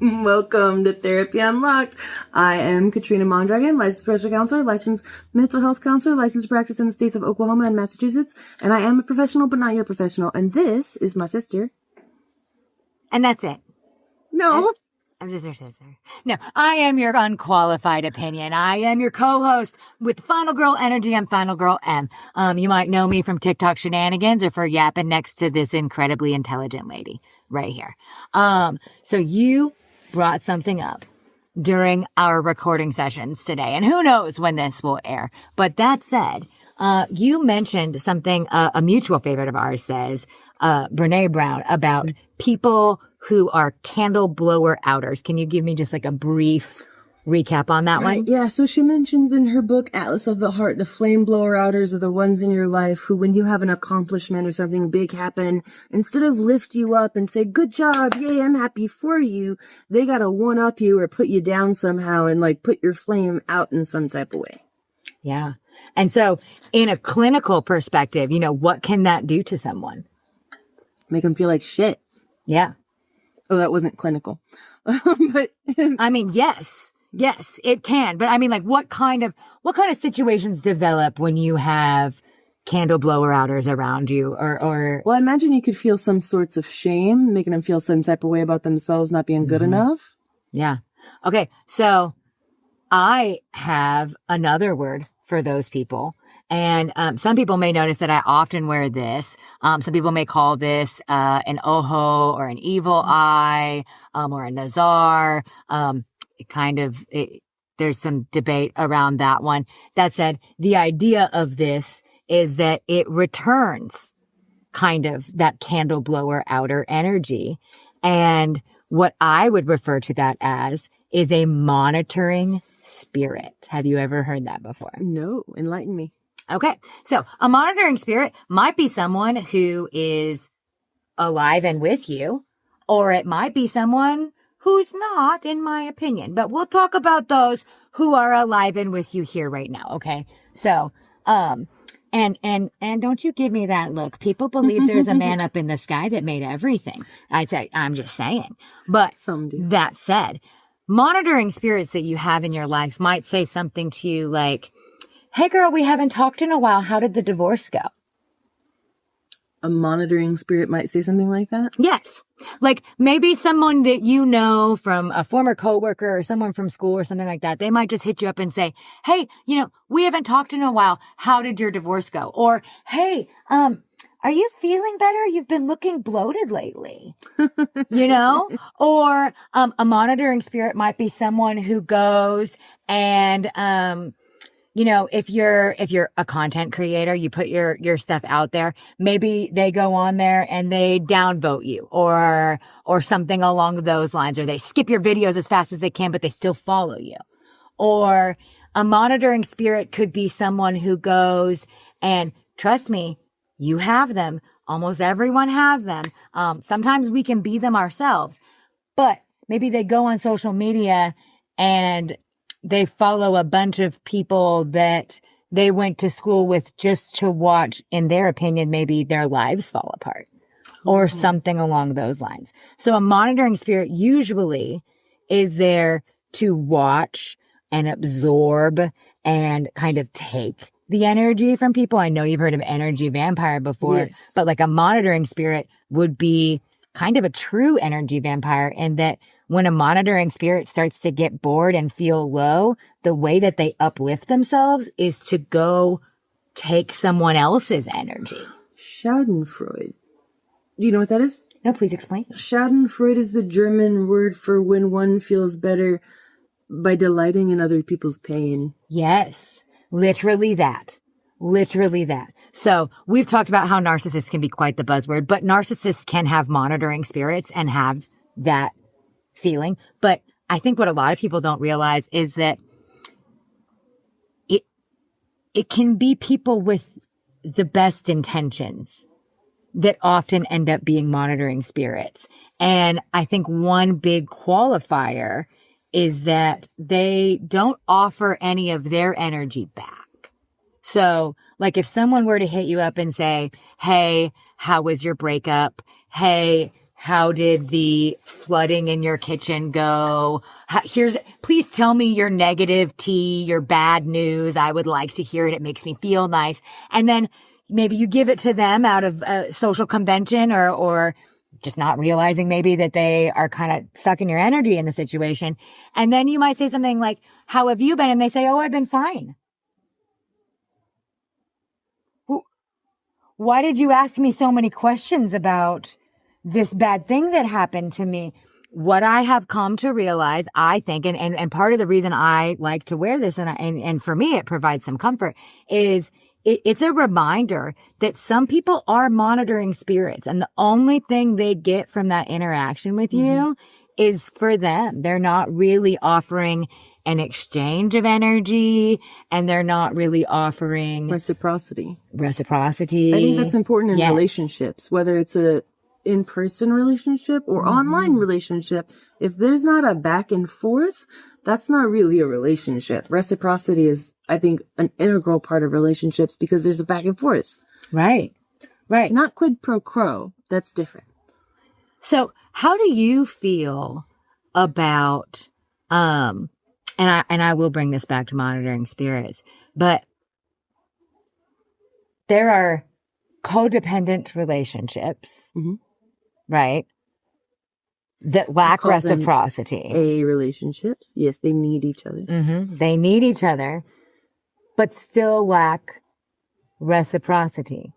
Welcome to Therapy Unlocked. I am Katrina Mondragon, licensed professional counselor, licensed mental health counselor, licensed to practice in the states of Oklahoma and Massachusetts, and I am a professional, but not your professional. And this is my sister. And that's it. No. I'm just your sister. No, I am your unqualified opinion. I am your co-host with Final Girl Energy. I'm Final Girl M. You might know me from TikTok shenanigans or for yapping next to this incredibly intelligent lady right here. So you brought something up during our recording sessions today, and who knows when this will air. But that said, you mentioned something a mutual favorite of ours says, Brene Brown, about people who are candle blower outers. Can you give me just like a brief recap on that one? Yeah, so she mentions in her book, Atlas of the Heart, the flame blower outers are the ones in your life who, when you have an accomplishment or something big happen, instead of lift you up and say, good job, yay, I'm happy for you, they gotta one-up you or put you down somehow and like put your flame out in some type of way. Yeah. And so in a clinical perspective, you know, what can that do to someone? Make them feel like shit. Yeah. Oh, that wasn't clinical. But I mean, yes, it can. But I mean, like, what kind of situations develop when you have candle blower outers around you or well, I imagine you could feel some sorts of shame, making them feel some type of way about themselves not being good enough. Yeah. Okay. So I have another word for those people. And some people may notice that I often wear this. Some people may call this an oho or an evil eye or a nazar. There's some debate around that one. That said, the idea of this is that it returns kind of that candle blower outer energy. And what I would refer to that as is a monitoring spirit. Have you ever heard that before? No, enlighten me. Okay. So a monitoring spirit might be someone who is alive and with you, or it might be someone who's not, in my opinion. But we'll talk about those who are alive and with you here right now. Okay. So, and don't you give me that look. People believe there's a man up in the sky that made everything. I'm just saying. But some do. That said, monitoring spirits that you have in your life might say something to you like, hey girl, we haven't talked in a while. How did the divorce go? A monitoring spirit might say something like that? Yes. Like maybe someone that you know from a former coworker or someone from school or something like that. They might just hit you up and say, hey, you know, we haven't talked in a while. How did your divorce go? Or, hey, are you feeling better? You've been looking bloated lately, you know? Or, a monitoring spirit might be someone who goes and, you know, if you're a content creator, you put your stuff out there, maybe they go on there and they downvote you or something along those lines, or they skip your videos as fast as they can, but they still follow you. Or a monitoring spirit could be someone who goes and, trust me, you have them. Almost everyone has them. Sometimes we can be them ourselves, but maybe they go on social media and they follow a bunch of people that they went to school with just to watch, in their opinion, maybe their lives fall apart or something along those lines. So a monitoring spirit usually is there to watch and absorb and kind of take the energy from people. I know you've heard of energy vampire before, yes. But like a monitoring spirit would be kind of a true energy vampire in that when a monitoring spirit starts to get bored and feel low, the way that they uplift themselves is to go take someone else's energy. Schadenfreude. Do you know what that is? No, please explain. Schadenfreude is the German word for when one feels better by delighting in other people's pain. Yes, literally that. Literally that. So we've talked about how narcissists can be quite the buzzword, but narcissists can have monitoring spirits and have that feeling. But I think what a lot of people don't realize is that it can be people with the best intentions that often end up being monitoring spirits. And I think one big qualifier is that they don't offer any of their energy back. So like if someone were to hit you up and say, hey, how was your breakup? Hey, how did the flooding in your kitchen go? Please tell me your negative tea, your bad news. I would like to hear it. It makes me feel nice. And then maybe you give it to them out of a social convention or just not realizing maybe that they are kind of sucking your energy in the situation. And then you might say something like, how have you been? And they say, oh, I've been fine. Why did you ask me so many questions about this bad thing that happened to me? What I have come to realize, I think, and part of the reason I like to wear this and for me it provides some comfort is it's a reminder that some people are monitoring spirits, and the only thing they get from that interaction with you is for them. They're not really offering an exchange of energy, and they're not really offering Reciprocity. I think that's important in relationships, whether it's a in-person relationship or online relationship. If there's not a back and forth, that's not really a relationship. Reciprocity is, I think, an integral part of relationships because there's a back and forth. Right. Not quid pro quo. That's different. So how do you feel about, and I will bring this back to monitoring spirits, but there are codependent relationships, right? That lack reciprocity. A relationships. Yes, they need each other. They need each other, but still lack reciprocity.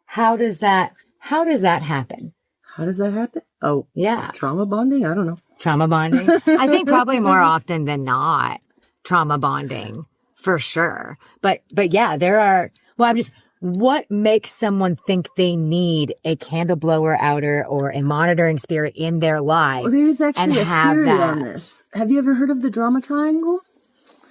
How does that happen? How does that happen? Oh, yeah. Trauma bonding? I don't know. Trauma bonding? I think probably more often than not, trauma bonding for sure. But yeah, there are, what makes someone think they need a candle blower outer or a monitoring spirit in their life? Well, there's actually a theory on this. Have you ever heard of the drama triangle?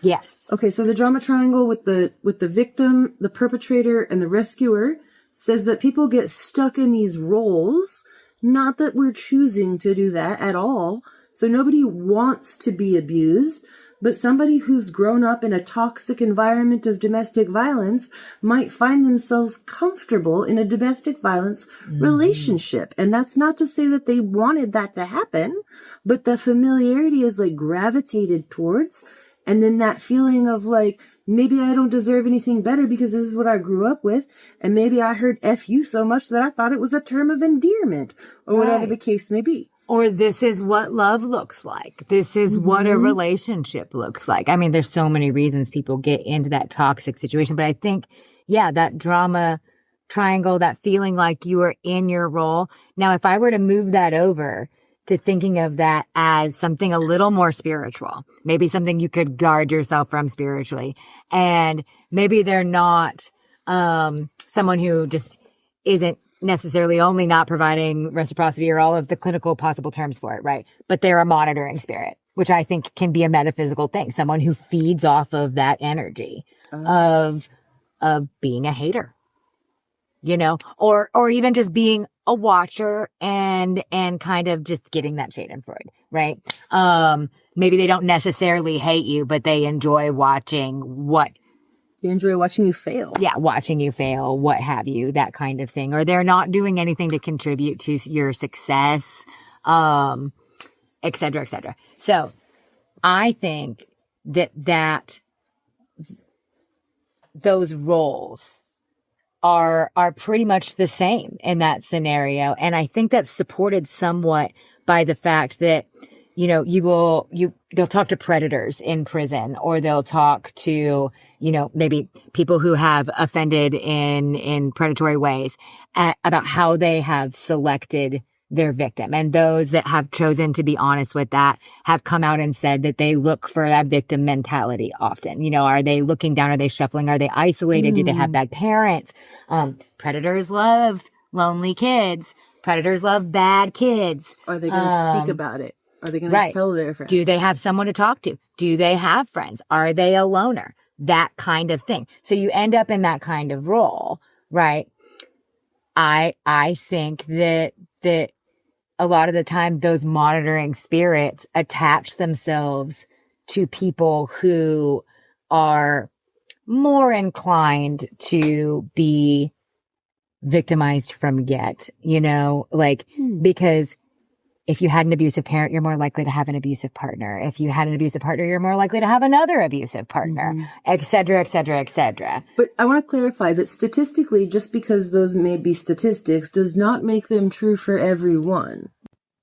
Yes. Okay, so the drama triangle with the victim, the perpetrator, and the rescuer says that people get stuck in these roles. Not that we're choosing to do that at all. So nobody wants to be abused, but somebody who's grown up in a toxic environment of domestic violence might find themselves comfortable in a domestic violence relationship. And that's not to say that they wanted that to happen, but the familiarity is like gravitated towards. And then that feeling of like, maybe I don't deserve anything better because this is what I grew up with. And maybe I heard F you so much that I thought it was a term of endearment or whatever the case may be. Or this is what love looks like. This is what a relationship looks like. I mean, there's so many reasons people get into that toxic situation. But I think, that drama triangle, that feeling like you are in your role. Now, if I were to move that over to thinking of that as something a little more spiritual, maybe something you could guard yourself from spiritually. And maybe they're not someone who just isn't necessarily only not providing reciprocity or all of the clinical possible terms for it, right? But they're a monitoring spirit, which I think can be a metaphysical thing. Someone who feeds off of that energy of being a hater, or even just being a watcher and kind of just getting that schadenfreude, right? Maybe they don't necessarily hate you, but they enjoy watching They enjoy watching you fail. Yeah, watching you fail, what have you, that kind of thing. Or they're not doing anything to contribute to your success, et cetera, et cetera. So I think that those roles are pretty much the same in that scenario. And I think that's supported somewhat by the fact that, they'll talk to predators in prison, or they'll talk to, maybe people who have offended in predatory ways about how they have selected their victim. And those that have chosen to be honest with that have come out and said that they look for that victim mentality often. Are they looking down? Are they shuffling? Are they isolated? Do they have bad parents? Predators love lonely kids. Predators love bad kids. Are they going to speak about it? Are they going to tell their friends? Do they have someone to talk to? Do they have friends? Are they a loner? That kind of thing. So you end up in that kind of role, right? I think that a lot of the time those monitoring spirits attach themselves to people who are more inclined to be victimized from get, because if you had an abusive parent, you're more likely to have an abusive partner. If you had an abusive partner, you're more likely to have another abusive partner, et cetera, et cetera, et cetera. But I want to clarify that statistically, just because those may be statistics does not make them true for everyone.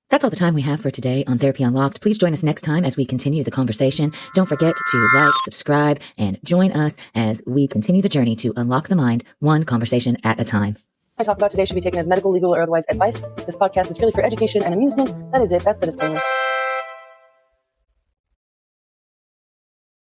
That's all the time we have for today on Therapy Unlocked. Please join us next time as we continue the conversation. Don't forget to like, subscribe, and join us as we continue the journey to unlock the mind, one conversation at a time. I talk about today should be taken as medical, legal, or otherwise advice. This podcast is purely for education and amusement. That is it. That's the disclaimer.